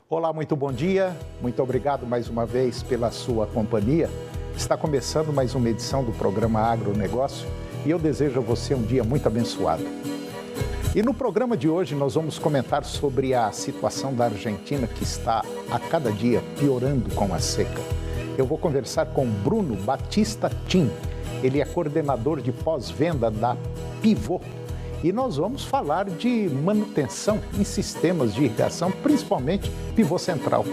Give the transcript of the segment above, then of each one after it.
Olá, muito bom dia. Muito obrigado mais uma vez pela sua companhia. Está começando mais uma edição do programa Agronegócio e eu desejo a você um dia muito abençoado. E no programa de hoje nós vamos comentar sobre a situação da Argentina que está a cada dia piorando com a seca. Eu vou conversar com Bruno Batista Tim. Ele é coordenador de pós-venda da Pivô. E nós vamos falar de manutenção em sistemas de irrigação, principalmente Pivô Central.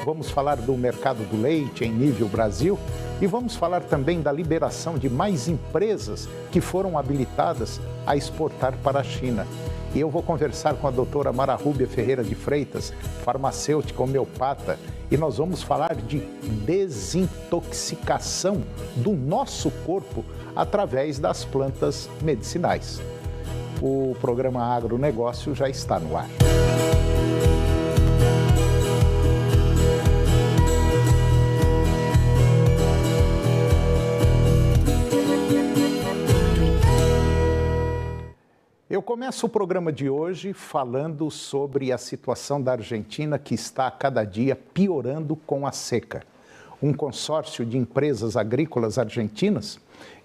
Vamos falar do mercado do leite em nível Brasil e vamos falar também da liberação de mais empresas que foram habilitadas a exportar para a China. E eu vou conversar com a doutora Mara Rúbia Ferreira de Freitas, farmacêutica homeopata, e nós vamos falar de desintoxicação do nosso corpo através das plantas medicinais. O programa Agronegócio já está no ar. Eu começo o programa de hoje falando sobre a situação da Argentina que está a cada dia piorando com a seca. Um consórcio de empresas agrícolas argentinas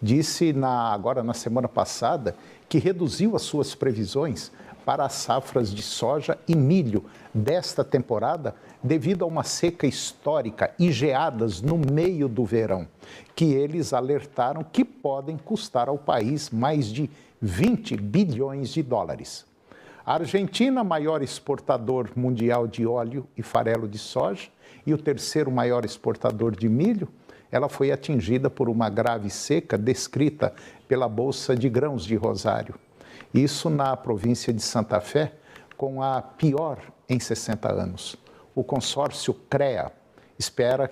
disse agora na semana passada que reduziu as suas previsões para as safras de soja e milho desta temporada devido a uma seca histórica e geadas no meio do verão, que eles alertaram que podem custar ao país mais de 20 bilhões de dólares. A Argentina, maior exportador mundial de óleo e farelo de soja e o terceiro maior exportador de milho, ela foi atingida por uma grave seca descrita pela Bolsa de Grãos de Rosário. Isso na província de Santa Fé, com a pior em 60 anos. O consórcio CREA espera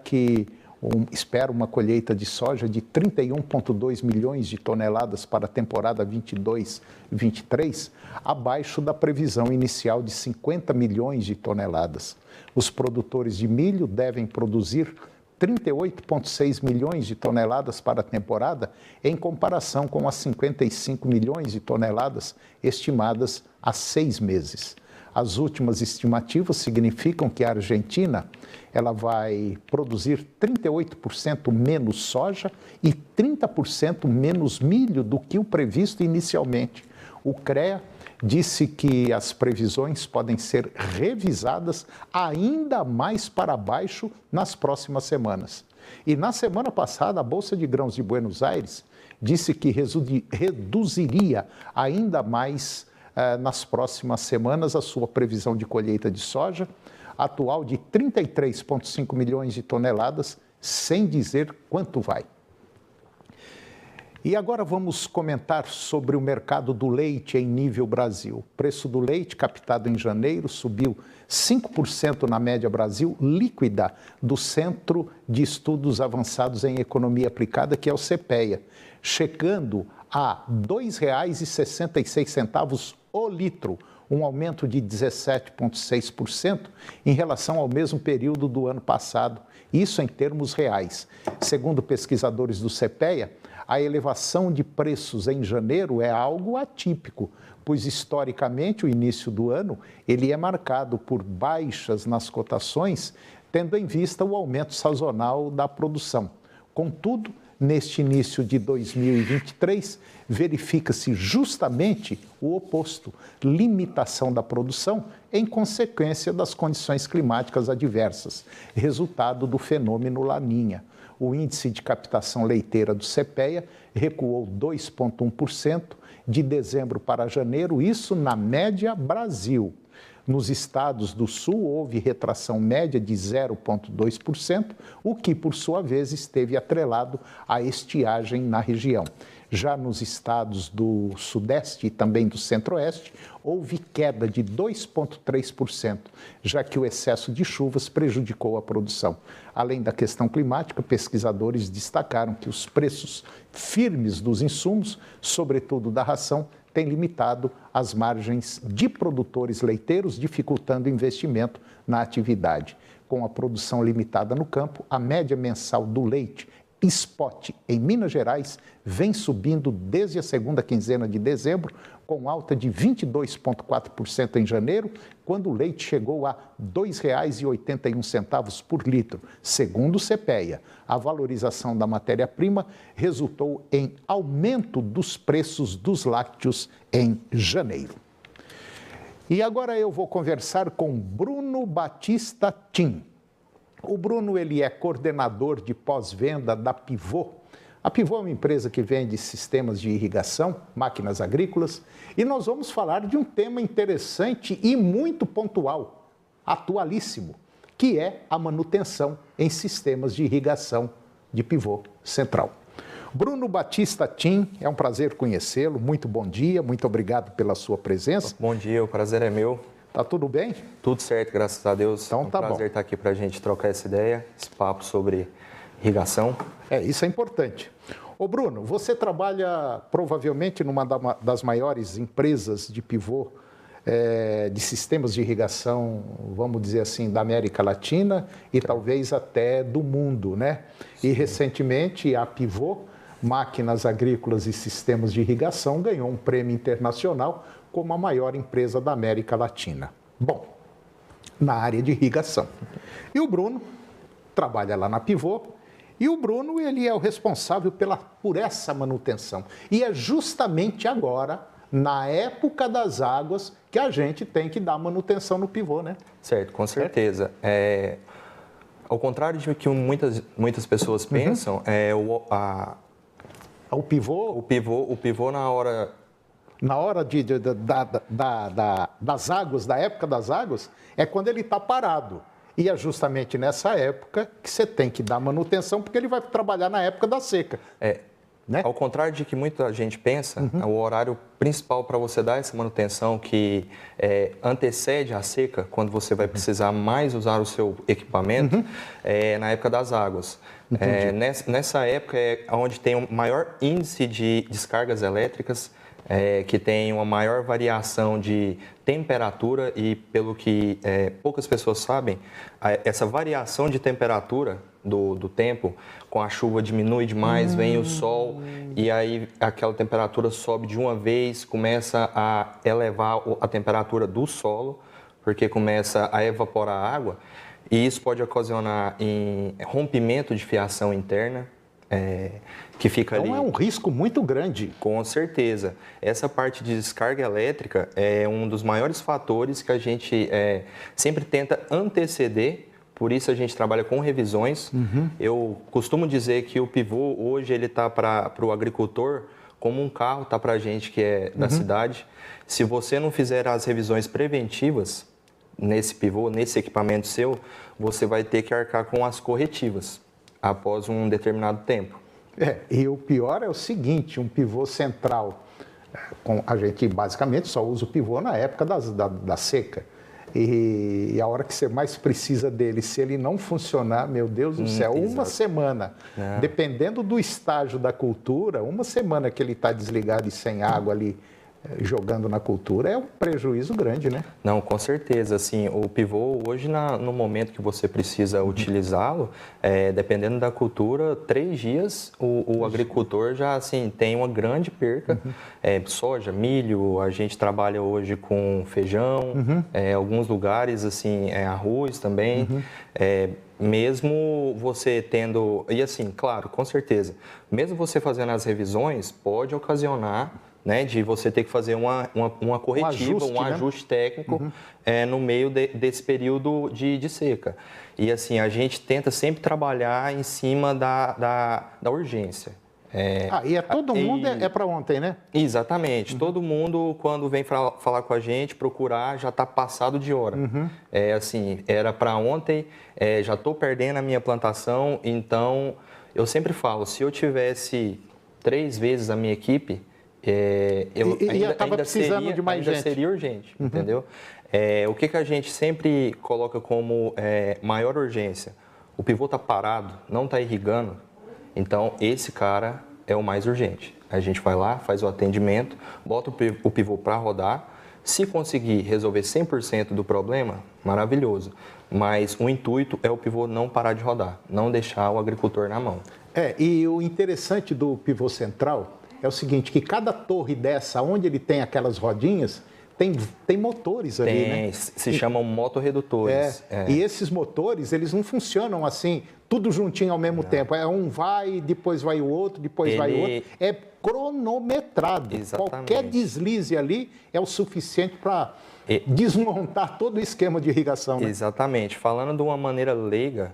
uma colheita de soja de 31,2 milhões de toneladas para a temporada 22-23, abaixo da previsão inicial de 50 milhões de toneladas. Os produtores de milho devem produzir 38,6 milhões de toneladas para a temporada, em comparação com as 55 milhões de toneladas estimadas há 6 meses. As últimas estimativas significam que a Argentina ela vai produzir 38% menos soja e 30% menos milho do que o previsto inicialmente. O CREA disse que as previsões podem ser revisadas ainda mais para baixo nas próximas semanas. E na semana passada, a Bolsa de Grãos de Buenos Aires disse que reduziria ainda mais nas próximas semanas a sua previsão de colheita de soja, atual de 33,5 milhões de toneladas, sem dizer quanto vai. E agora vamos comentar sobre o mercado do leite em nível Brasil. O preço do leite captado em janeiro subiu 5% na média Brasil líquida do Centro de Estudos Avançados em Economia Aplicada, que é o CPEA, chegando a R$ 2,66 o litro, um aumento de 17,6% em relação ao mesmo período do ano passado, isso em termos reais. Segundo pesquisadores do CPEA, a elevação de preços em janeiro é algo atípico, pois historicamente o início do ano ele é marcado por baixas nas cotações, tendo em vista o aumento sazonal da produção. Contudo, neste início de 2023, verifica-se justamente o oposto, limitação da produção em consequência das condições climáticas adversas, resultado do fenômeno Laninha. O índice de captação leiteira do CPEA recuou 2,1% de dezembro para janeiro, isso na média Brasil. Nos estados do Sul, houve retração média de 0,2%, o que, por sua vez, esteve atrelado à estiagem na região. Já nos estados do Sudeste e também do Centro-Oeste, houve queda de 2,3%, já que o excesso de chuvas prejudicou a produção. Além da questão climática, pesquisadores destacaram que os preços firmes dos insumos, sobretudo da ração, têm limitado as margens de produtores leiteiros, dificultando o investimento na atividade. Com a produção limitada no campo, a média mensal do leite spot em Minas Gerais vem subindo desde a segunda quinzena de dezembro, com alta de 22,4% em janeiro, quando o leite chegou a R$ 2,81 por litro. Segundo o CPEA, a valorização da matéria-prima resultou em aumento dos preços dos lácteos em janeiro. E agora eu vou conversar com Bruno Batista Tim. O Bruno ele é coordenador de pós-venda da Pivô. A Pivô é uma empresa que vende sistemas de irrigação, máquinas agrícolas, e nós vamos falar de um tema interessante e muito pontual, atualíssimo, que é a manutenção em sistemas de irrigação de pivô central. Bruno Batista Tim, é um prazer conhecê-lo, muito bom dia, muito obrigado pela sua presença. Bom dia, o prazer é meu. Tá tudo bem? Tudo certo, graças a Deus. Então tá bom. É um prazer estar aqui para a gente trocar essa ideia, esse papo sobre irrigação. Isso é importante. Ô Bruno, você trabalha provavelmente numa das maiores empresas de pivô, de sistemas de irrigação, vamos dizer assim, da América Latina e talvez até do mundo, né? Sim. E recentemente a Pivô, Máquinas Agrícolas e Sistemas de Irrigação, ganhou um prêmio internacional como a maior empresa da América Latina. Bom, na área de irrigação. E o Bruno trabalha lá na Pivô. E o Bruno, ele é o responsável por essa manutenção. E é justamente agora, na época das águas, que a gente tem que dar manutenção no pivô, né? Certo, com certeza. Ao contrário de que muitas pessoas pensam, o pivô... O pivô na hora... Na hora das águas, da época das águas, é quando ele está parado. E é justamente nessa época que você tem que dar manutenção, porque ele vai trabalhar na época da seca. Né? Ao contrário de que muita gente pensa, o horário principal para você dar essa manutenção que antecede a seca, quando você vai precisar mais usar o seu equipamento, é na época das águas. Nessa época é onde tem o maior índice de descargas elétricas, que tem uma maior variação de temperatura e, pelo que poucas pessoas sabem, essa variação de temperatura do tempo, com a chuva diminui demais, vem o sol e aí aquela temperatura sobe de uma vez, começa a elevar a temperatura do solo, porque começa a evaporar a água e isso pode ocasionar em rompimento de fiação interna, que fica ali. Então é um risco muito grande. Com certeza. Essa parte de descarga elétrica é um dos maiores fatores que a gente sempre tenta anteceder, por isso a gente trabalha com revisões. Eu costumo dizer que o pivô hoje ele está para o agricultor como um carro está para a gente que é da cidade. Se você não fizer as revisões preventivas nesse pivô, nesse equipamento seu, você vai ter que arcar com as corretivas após um determinado tempo. E o pior é o seguinte, um pivô central, a gente basicamente só usa o pivô na época da seca. E a hora que você mais precisa dele, se ele não funcionar, meu Deus do céu, uma semana, dependendo do estágio da cultura, uma semana que ele está desligado e sem água ali, jogando na cultura, é um prejuízo grande, né? Não, com certeza. Assim, o pivô, hoje, no momento que você precisa utilizá-lo, dependendo da cultura, 3 dias o agricultor já assim, tem uma grande perca. Soja, milho, a gente trabalha hoje com feijão, alguns lugares, assim, arroz também. Mesmo você tendo... E assim, claro, com certeza, mesmo você fazendo as revisões, pode ocasionar... de você ter que fazer uma corretiva, um ajuste técnico no meio desse período de seca. E assim, a gente tenta sempre trabalhar em cima da urgência. E todo mundo é para ontem, né? Exatamente. Todo mundo, quando vem falar com a gente, procurar, já está passado de hora. Assim, era para ontem, já estou perdendo a minha plantação, então eu sempre falo, se eu tivesse 3 vezes a minha equipe, eu ainda precisando de mais gente. Seria urgente, entendeu? O que a gente sempre coloca como maior urgência? O pivô está parado, não está irrigando, então esse cara é o mais urgente. A gente vai lá, faz o atendimento, bota o pivô para rodar. Se conseguir resolver 100% do problema, maravilhoso. Mas o intuito é o pivô não parar de rodar, não deixar o agricultor na mão. E o interessante do pivô central é o seguinte, que cada torre dessa, onde ele tem aquelas rodinhas, tem motores ali, né? Se chamam motorredutores. E esses motores, eles não funcionam assim, tudo juntinho ao mesmo tempo. Um vai, depois vai o outro, depois vai o outro. É cronometrado. Exatamente. Qualquer deslize ali é o suficiente para desmontar todo o esquema de irrigação. Né? Exatamente. Falando de uma maneira leiga,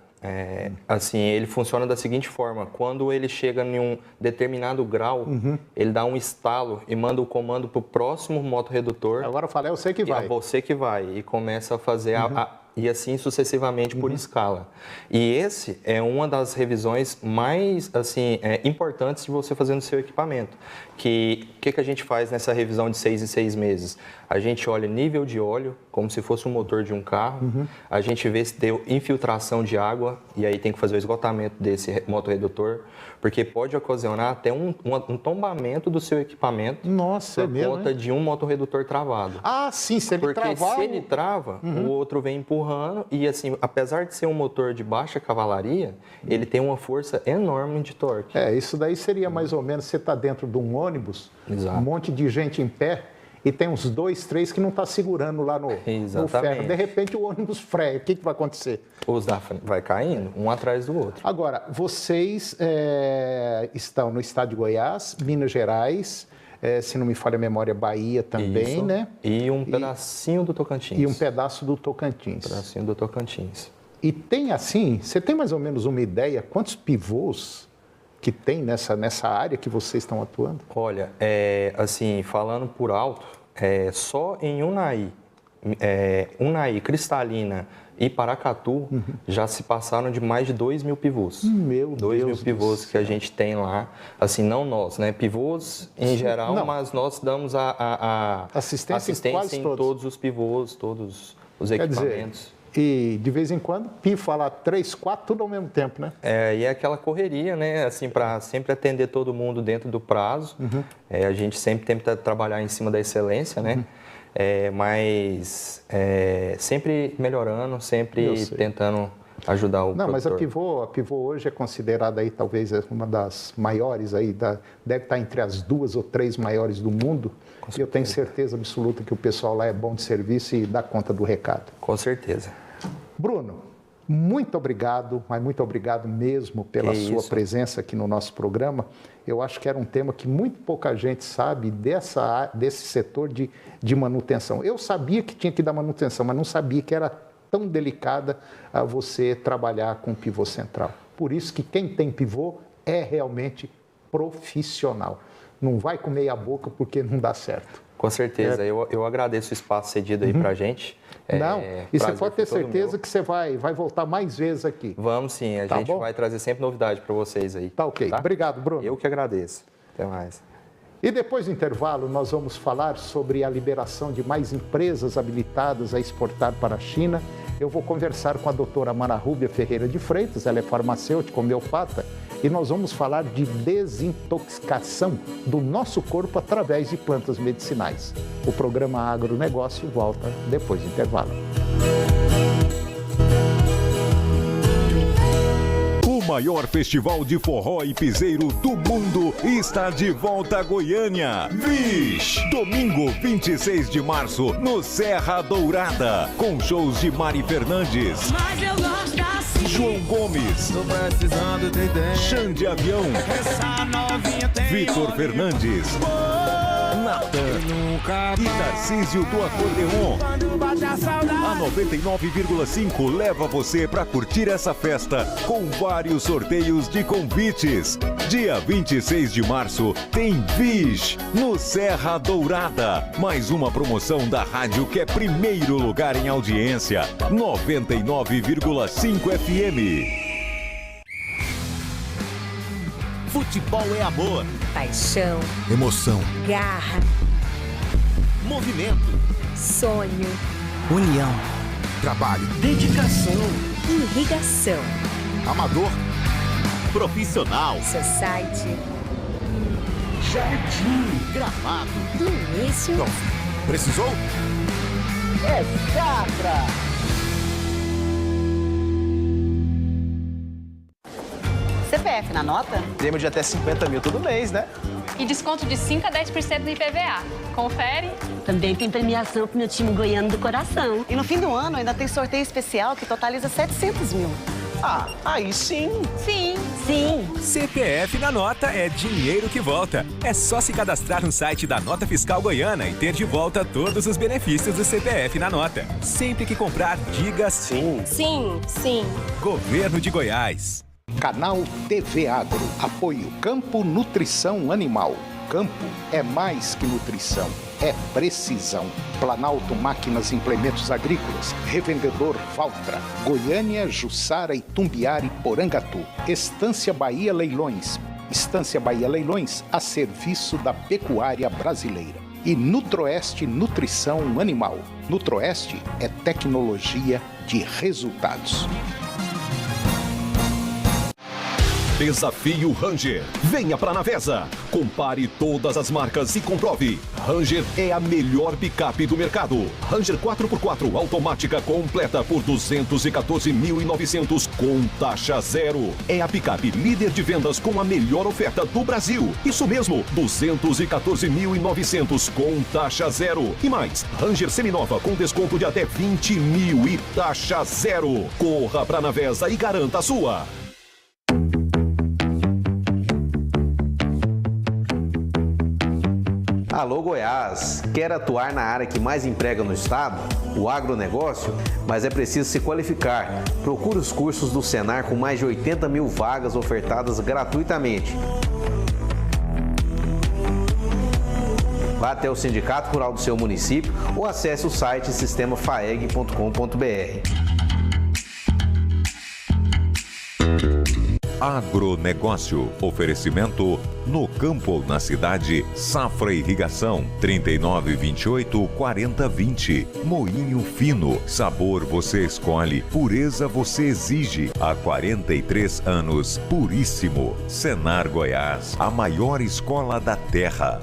assim, ele funciona da seguinte forma: quando ele chega em um determinado grau, ele dá um estalo e manda o comando para o próximo motorredutor. Agora eu falei, é você que vai. É você que vai e começa a fazer e assim sucessivamente por escala. E esse é uma das revisões mais assim, importantes de você fazer no seu equipamento. O que a gente faz nessa revisão de 6 em 6 meses? A gente olha nível de óleo, como se fosse um motor de um carro. A gente vê se deu infiltração de água, e aí tem que fazer o esgotamento desse motorredutor, porque pode ocasionar até um tombamento do seu equipamento. Nossa, por conta de um motorredutor travado. Ah, sim, se ele travar... Porque se ele trava, o outro vem empurrando, e assim, apesar de ser um motor de baixa cavalaria, ele tem uma força enorme de torque. Isso daí seria mais ou menos, você está dentro de um ônibus, Exato. Um monte de gente em pé, e tem uns 2, 3 que não está segurando lá no ferro. De repente o ônibus freia. O que vai acontecer? Os da frente vai caindo, um atrás do outro. Agora, vocês estão no estado de Goiás, Minas Gerais, se não me falha a memória, Bahia também, Isso. né? E um pedacinho do Tocantins. E um pedaço do Tocantins. Um pedacinho do Tocantins. E tem assim, você tem mais ou menos uma ideia quantos pivôs que tem nessa área que vocês estão atuando? Olha, assim, falando por alto, só em Unai, Cristalina e Paracatu já se passaram de mais de 2.000 pivôs. Meu Deus. 2.000 pivôs que a gente tem lá, assim, não nós, né? Pivôs em geral, não. Mas nós damos a assistência em todos os pivôs, todos os equipamentos. E de vez em quando, pifa lá 3, 4, tudo ao mesmo tempo, né? E é aquela correria, né? Assim, para sempre atender todo mundo dentro do prazo. A gente sempre tenta trabalhar em cima da excelência, né? Mas sempre melhorando, sempre tentando ajudar o produtor. Mas a Pivô hoje é considerada aí talvez uma das maiores aí, deve estar entre as 2 ou 3 maiores do mundo. E eu tenho certeza absoluta que o pessoal lá é bom de serviço e dá conta do recado. Com certeza. Bruno, muito obrigado, mas muito obrigado mesmo pela sua presença aqui no nosso programa. Eu acho que era um tema que muito pouca gente sabe desse setor de manutenção. Eu sabia que tinha que dar manutenção, mas não sabia que era tão delicada a você trabalhar com pivô central. Por isso que quem tem pivô é realmente profissional. Não vai com meia boca porque não dá certo. Com certeza. Eu agradeço o espaço cedido aí pra gente. Não, e você pode ter certeza que você vai voltar mais vezes aqui. Vamos sim, a gente vai trazer sempre novidade para vocês aí. Tá ok. Tá? Obrigado, Bruno. Eu que agradeço. Até mais. E depois do intervalo, nós vamos falar sobre a liberação de mais empresas habilitadas a exportar para a China. Eu vou conversar com a doutora Mara Rúbia Ferreira de Freitas, ela é farmacêutica, homeopata, e nós vamos falar de desintoxicação do nosso corpo através de plantas medicinais. O programa Agronegócio volta depois do intervalo. O maior festival de forró e piseiro do mundo está de volta a Goiânia. Vish! Domingo 26 de março, no Serra Dourada, com shows de Mari Fernandes, Mas eu gosto assim. João Gomes, Tô precisando de ideia. Xande Avião, Essa novinha tem Vitor Fernandes, Natan nunca e Tarcísio do Acordeon. quando bate a saudade. A 99,5 leva você para curtir essa festa com vários sorteios de convites. Dia 26 de março tem Vish no Serra Dourada. Mais uma promoção da rádio que é primeiro lugar em audiência. 99,5 FM. Futebol é amor, Paixão, emoção, garra, movimento, sonho, união, trabalho, dedicação, irrigação, amador, profissional, society, jardim, gramado, início, precisou? É Capra. CPF na nota? Prêmio de até 50 mil todo mês, né? E desconto de 5 a 10% do IPVA. Confere? Também tem premiação pro meu time goiano do coração. E no fim do ano ainda tem sorteio especial que totaliza 700 mil. Ah, aí sim. Sim. Sim. CPF na nota é dinheiro que volta. É só se cadastrar no site da Nota Fiscal Goiana e ter de volta todos os benefícios do CPF na nota. Sempre que comprar, diga sim. Sim, sim. Governo de Goiás. Canal TV Agro. Apoio Campo Nutrição Animal. Campo é mais que nutrição, é precisão. Planalto Máquinas e Implementos Agrícolas. Revendedor Valtra. Goiânia, Jussara, Itumbiara e Porangatu. Estância Bahia Leilões. Estância Bahia Leilões a serviço da pecuária brasileira. E Nutroeste Nutrição Animal. Nutroeste é tecnologia de resultados. Desafio Ranger. Venha pra Navesa. Compare todas as marcas e comprove. Ranger é a melhor picape do mercado. Ranger 4x4 automática completa por 214.900 com taxa zero. É a picape líder de vendas com a melhor oferta do Brasil. Isso mesmo, 214.900 com taxa zero. E mais, Ranger seminova com desconto de até 20 mil e taxa zero. Corra pra Navesa e garanta a sua. Alô Goiás, quer atuar na área que mais emprega no estado? O agronegócio? Mas é preciso se qualificar. Procure os cursos do Senar com mais de 80 mil vagas ofertadas gratuitamente. Vá até o Sindicato Rural do seu município ou acesse o site sistemafaeg.com.br. Agronegócio. Oferecimento no campo ou na cidade. Safra Irrigação 3928-4020. Moinho Fino. Sabor você escolhe. Pureza você exige. Há 43 anos. Puríssimo. Senar Goiás. A maior escola da terra.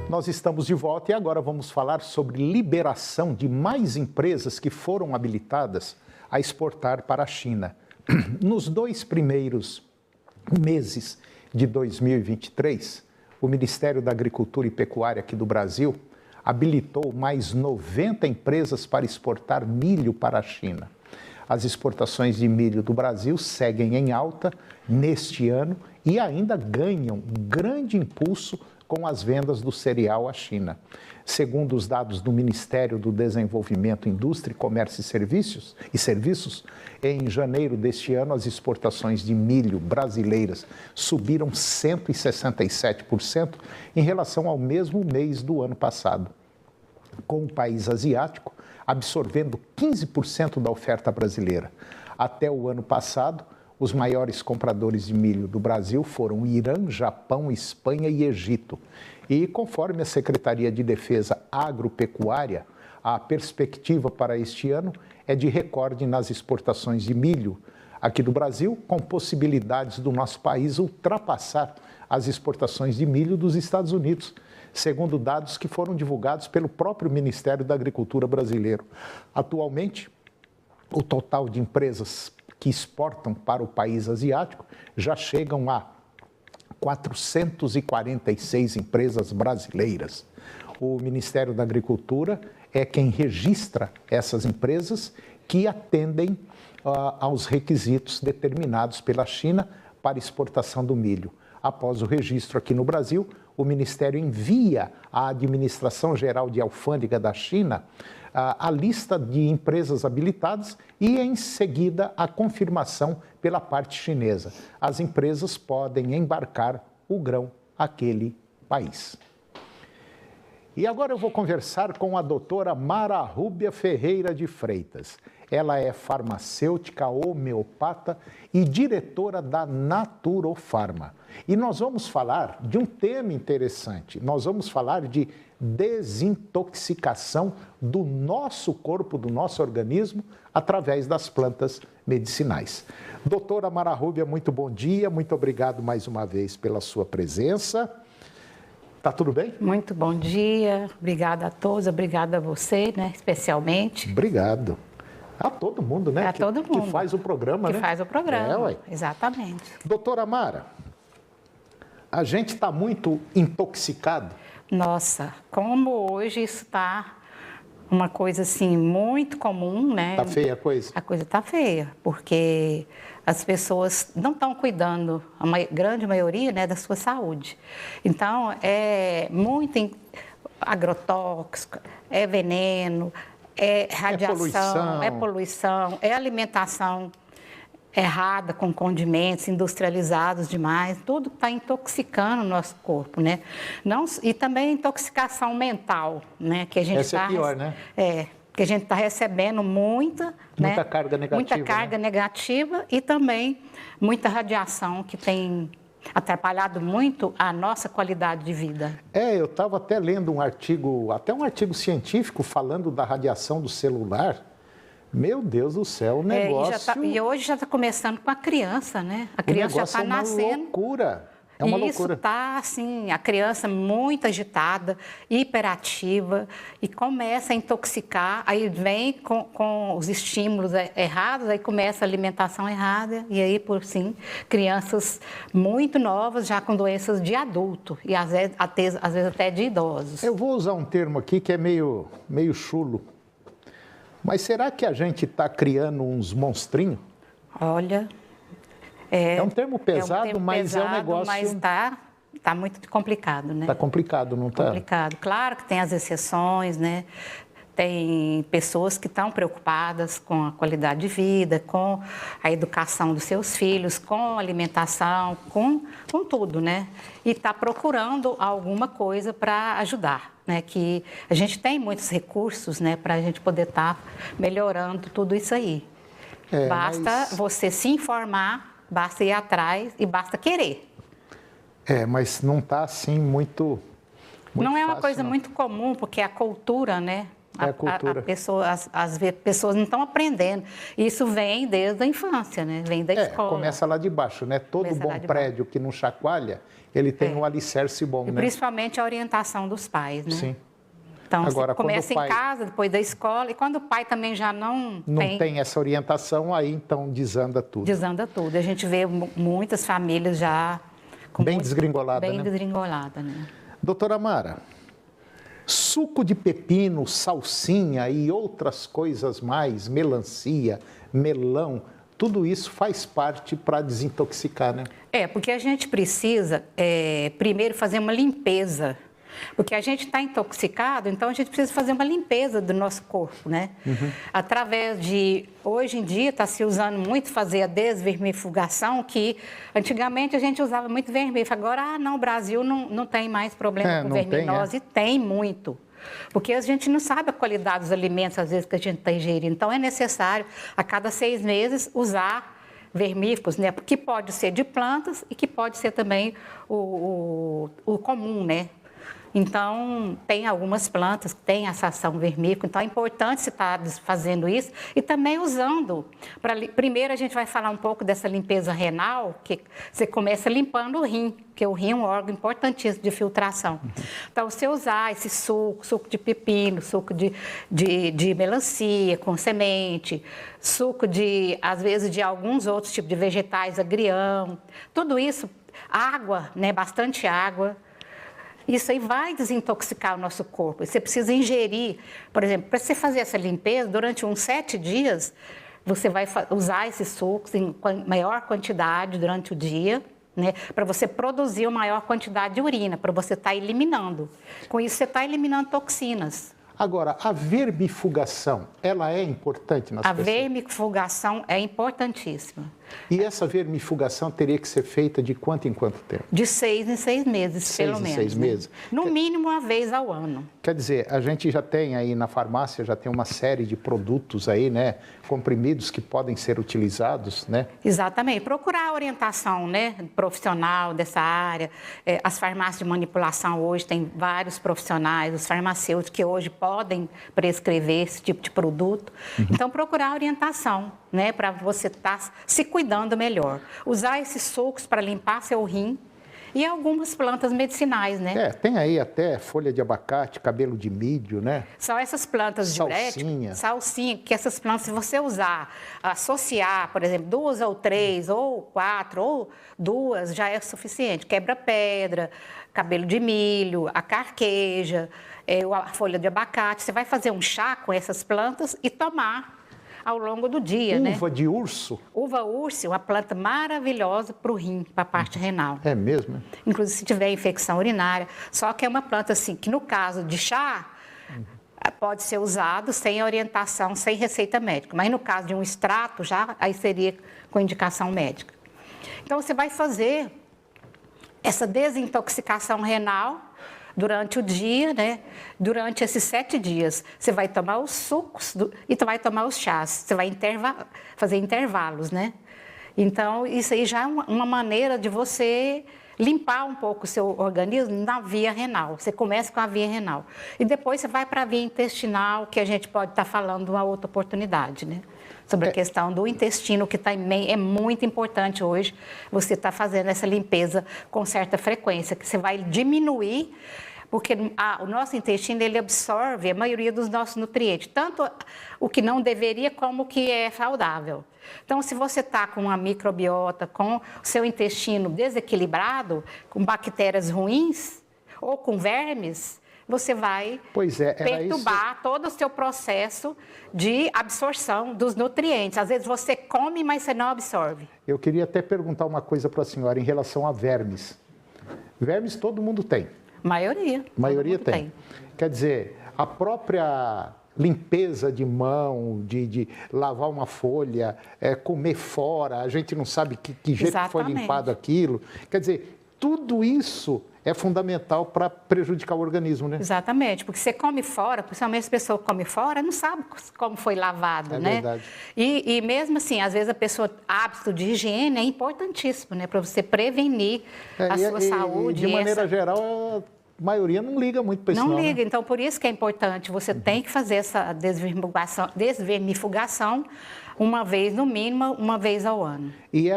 Nós estamos de volta e agora vamos falar sobre liberação de mais empresas que foram habilitadas a exportar para a China. Nos 2 primeiros meses de 2023, o Ministério da Agricultura e Pecuária aqui do Brasil habilitou mais 90 empresas para exportar milho para a China. As exportações de milho do Brasil seguem em alta neste ano e ainda ganham um grande impulso com as vendas do cereal à China. Segundo os dados do Ministério do Desenvolvimento, Indústria, Comércio e Serviços, em janeiro deste ano, as exportações de milho brasileiras subiram 167% em relação ao mesmo mês do ano passado, com o país asiático absorvendo 15% da oferta brasileira. Até o ano passado, os maiores compradores de milho do Brasil foram Irã, Japão, Espanha e Egito. E conforme a Secretaria de Defesa Agropecuária, a perspectiva para este ano é de recorde nas exportações de milho aqui do Brasil, com possibilidades do nosso país ultrapassar as exportações de milho dos Estados Unidos, segundo dados que foram divulgados pelo próprio Ministério da Agricultura brasileiro. Atualmente, o total de empresas que exportam para o país asiático já chegam a 446 empresas brasileiras. O Ministério da Agricultura é quem registra essas empresas que atendem aos requisitos determinados pela China para exportação do milho. Após o registro aqui no Brasil, o Ministério envia à Administração Geral de Alfândega da China a lista de empresas habilitadas e, em seguida, a confirmação pela parte chinesa. As empresas podem embarcar o grão àquele país. E agora eu vou conversar com a doutora Mara Rúbia Ferreira de Freitas. Ela é farmacêutica, homeopata e diretora da Naturofarma. E nós vamos falar de um tema interessante. Nós vamos falar de desintoxicação do nosso corpo, do nosso organismo, através das plantas medicinais. Doutora Mara Rúbia, muito bom dia, muito obrigado mais uma vez pela sua presença. Tá tudo bem? Muito bom dia, obrigada a todos, obrigada a você, né, especialmente. Obrigado. A todo mundo, né? A todo mundo. Que faz o programa, né? Que faz o programa, ué. Exatamente. Doutora Mara, a gente está muito intoxicado. Nossa, como hoje isso está uma coisa assim muito comum, né? Está feia a coisa? A coisa está feia, porque as pessoas não estão cuidando, grande maioria, né, da sua saúde. Então, é muito agrotóxico, é veneno, é radiação, é poluição, é alimentação errada com condimentos industrializados demais, tudo está intoxicando o nosso corpo, né? Não, e também intoxicação mental, né? Que a gente Essa é pior, né? Que a gente está recebendo muita carga negativa. Muita carga negativa e também muita radiação que tem atrapalhado muito a nossa qualidade de vida. Eu estava até lendo um artigo científico falando da radiação do celular. Meu Deus do céu, o negócio... E hoje já está começando com a criança, né? A criança já está nascendo. É uma loucura. É uma loucura. Isso está, assim, a criança muito agitada, hiperativa, e começa a intoxicar, aí vem com os estímulos errados, aí começa a alimentação errada, e aí, por sim, crianças muito novas, já com doenças de adulto, e às vezes até de idosos. Eu vou usar um termo aqui que é meio chulo. Mas será que a gente está criando uns monstrinhos? Olha... É um termo pesado, mas é um negócio... Mas está muito complicado, né? Está complicado, não está? Complicado. Claro que tem as exceções, né? Tem pessoas que estão preocupadas com a qualidade de vida, com a educação dos seus filhos, com a alimentação, com tudo, né? E está procurando alguma coisa para ajudar, né? Que a gente tem muitos recursos, né? Para a gente poder estar melhorando tudo isso aí. Basta você se informar, basta ir atrás e basta querer. Mas não está assim muito não é uma fácil, coisa não. muito comum, porque a cultura, né? A cultura. As pessoas não estão aprendendo. Isso vem desde a infância, né? Vem da escola. Começa lá de baixo, né? Todo bom prédio que não chacoalha, ele tem um alicerce bom, né? Principalmente a orientação dos pais, né? Sim. Então, agora, começa em casa, depois da escola, e quando o pai também já não tem essa orientação, aí então desanda tudo. Desanda tudo. A gente vê muitas famílias já... Bem desgringolada, né? Bem desgringolada, né? Doutora Mara, suco de pepino, salsinha e outras coisas mais, melancia, melão, tudo isso faz parte para desintoxicar, né? Porque a gente precisa, primeiro, fazer uma limpeza. Porque a gente está intoxicado, então a gente precisa fazer uma limpeza do nosso corpo, né? Através de... Hoje em dia está se usando muito fazer a desvermifugação, que antigamente a gente usava muito vermífugo. Agora, no Brasil não tem mais problema com verminose. Tem muito. Porque a gente não sabe a qualidade dos alimentos, às vezes, que a gente está ingerindo. Então, é necessário, a cada 6 meses, usar vermífugos, né? Que pode ser de plantas e que pode ser também o comum, né? Então, tem algumas plantas que têm essa ação vermífuga, então é importante você estar fazendo isso e também usando. Primeiro, a gente vai falar um pouco dessa limpeza renal, que você começa limpando o rim, porque o rim é um órgão importantíssimo de filtração. Então, você usar esse suco de pepino, suco de melancia com semente, suco às vezes, de alguns outros tipos de vegetais, agrião, tudo isso, água, né, bastante água. Isso aí vai desintoxicar o nosso corpo. Você precisa ingerir, por exemplo, para você fazer essa limpeza, durante uns 7 dias, você vai usar esses sucos em maior quantidade durante o dia, né, para você produzir uma maior quantidade de urina, para você estar eliminando. Com isso, você está eliminando toxinas. Agora, a vermifugação, ela é importante nas pessoas? A vermifugação é importantíssima. E essa vermifugação teria que ser feita de quanto em quanto tempo? De 6 em 6 meses, pelo menos. 6 meses? No mínimo, uma vez ao ano. Quer dizer, a gente já tem aí na farmácia, já tem uma série de produtos aí, né? Comprimidos que podem ser utilizados, né? Exatamente. Procurar a orientação, né, profissional dessa área. As farmácias de manipulação hoje têm vários profissionais, os farmacêuticos que hoje podem prescrever esse tipo de produto. Então, procurar a orientação, né, para você estar se cuidando melhor. Usar esses sucos para limpar seu rim E algumas plantas medicinais, né? Tem aí até folha de abacate, cabelo de milho, né? São essas plantas diuréticas, salsinha, que essas plantas, se você usar, associar, por exemplo, 2 ou 3 ou 4 ou 2, já é suficiente. Quebra-pedra, cabelo de milho, a carqueja, a folha de abacate. Você vai fazer um chá com essas plantas e tomar ao longo do dia, né? Uva de urso? Uva urso, uma planta maravilhosa para o rim, para a parte renal. É mesmo? Inclusive se tiver infecção urinária. Só que é uma planta assim, que no caso de chá, pode ser usado sem orientação, sem receita médica. Mas no caso de um extrato, já aí seria com indicação médica. Então você vai fazer essa desintoxicação renal durante o dia, né? Durante esses 7 dias, você vai tomar os sucos e vai tomar os chás. Você vai fazer intervalos, né? Então, isso aí já é uma maneira de você limpar um pouco o seu organismo na via renal. Você começa com a via renal. E depois você vai para a via intestinal, que a gente pode estar falando uma outra oportunidade, né? Sobre a questão do intestino, que também é muito importante hoje, você está fazendo essa limpeza com certa frequência, que você vai diminuir, porque o nosso intestino, ele absorve a maioria dos nossos nutrientes, tanto o que não deveria como o que é saudável. Então, se você está com uma microbiota, com o seu intestino desequilibrado, com bactérias ruins ou com vermes, você vai perturbar todo o seu processo de absorção dos nutrientes. Às vezes você come, mas você não absorve. Eu queria até perguntar uma coisa para a senhora em relação a vermes. Vermes todo mundo tem. Maioria tem. Quer dizer, a própria limpeza de mão, de lavar uma folha, comer fora, a gente não sabe que jeito que foi limpado aquilo. Quer dizer, tudo isso é fundamental para prejudicar o organismo, né? Exatamente, porque você come fora, principalmente as pessoas que comem fora, não sabe como foi lavado, né? Verdade. E mesmo assim, às vezes hábito de higiene é importantíssimo, né? Para você prevenir a sua saúde. De maneira geral, a maioria não liga muito para isso, não liga, então por isso que é importante, você tem que fazer essa desvermifugação uma vez, no mínimo, uma vez ao ano. E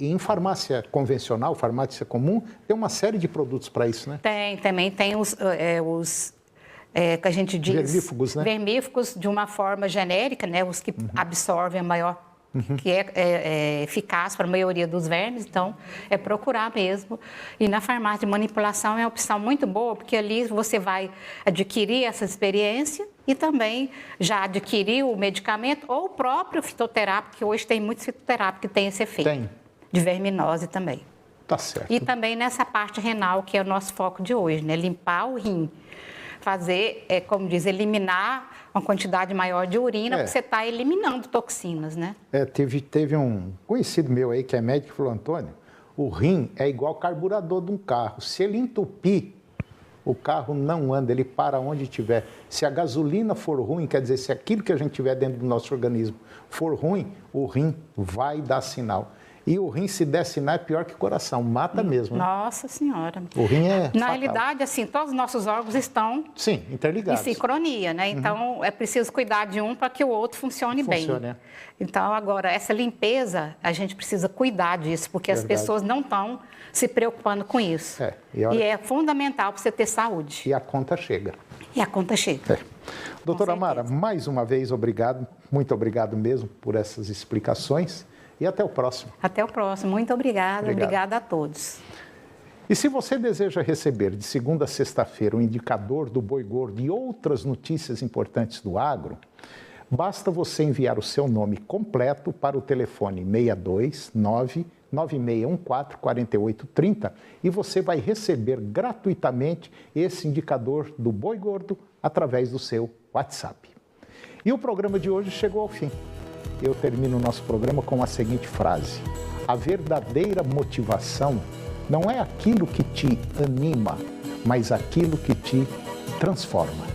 em farmácia convencional, farmácia comum, tem uma série de produtos para isso, né? Também tem os que a gente diz... Vermífugos, né? Vermífugos de uma forma genérica, né? Os que absorvem a maior... que é eficaz para a maioria dos vermes, então é procurar mesmo. E na farmácia de manipulação é uma opção muito boa, porque ali você vai adquirir essa experiência e também já adquirir o medicamento ou o próprio fitoterápico, que hoje tem muitos fitoterápicos que tem esse efeito. Tem. De verminose também. Tá certo. E também nessa parte renal, que é o nosso foco de hoje, né? Limpar o rim. Fazer, como diz, eliminar uma quantidade maior de urina, porque você está eliminando toxinas, né? Teve um conhecido meu aí, que é médico, que falou, Antônio, o rim é igual ao carburador de um carro. Se ele entupir, o carro não anda, ele para onde estiver. Se a gasolina for ruim, quer dizer, se aquilo que a gente tiver dentro do nosso organismo for ruim, o rim vai dar sinal. E o rim, se der sinal, é pior que o coração, mata mesmo. Né? Nossa Senhora. O rim é Na realidade, assim, todos os nossos órgãos estão interligados. Em sincronia, né? Então, é preciso cuidar de um para que o outro funcione bem. Então, agora, essa limpeza, a gente precisa cuidar disso, porque as pessoas não estão se preocupando com isso. E é fundamental para você ter saúde. E a conta chega. Doutora Mara, mais uma vez, obrigado. Muito obrigado mesmo por essas explicações. E até o próximo. Até o próximo. Muito obrigada. Obrigada a todos. E se você deseja receber de segunda a sexta-feira o indicador do boi gordo e outras notícias importantes do agro, basta você enviar o seu nome completo para o telefone 629-9614-4830 e você vai receber gratuitamente esse indicador do boi gordo através do seu WhatsApp. E o programa de hoje chegou ao fim. Eu termino o nosso programa com a seguinte frase: a verdadeira motivação não é aquilo que te anima, mas aquilo que te transforma.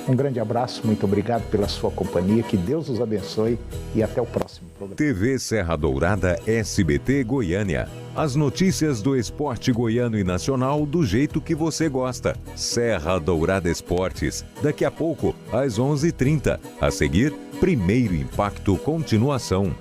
Um grande abraço, muito obrigado pela sua companhia, que Deus os abençoe e até o próximo programa. TV Serra Dourada SBT Goiânia. As notícias do esporte goiano e nacional do jeito que você gosta. Serra Dourada Esportes, daqui a pouco às 11h30. A seguir, Primeiro Impacto Continuação.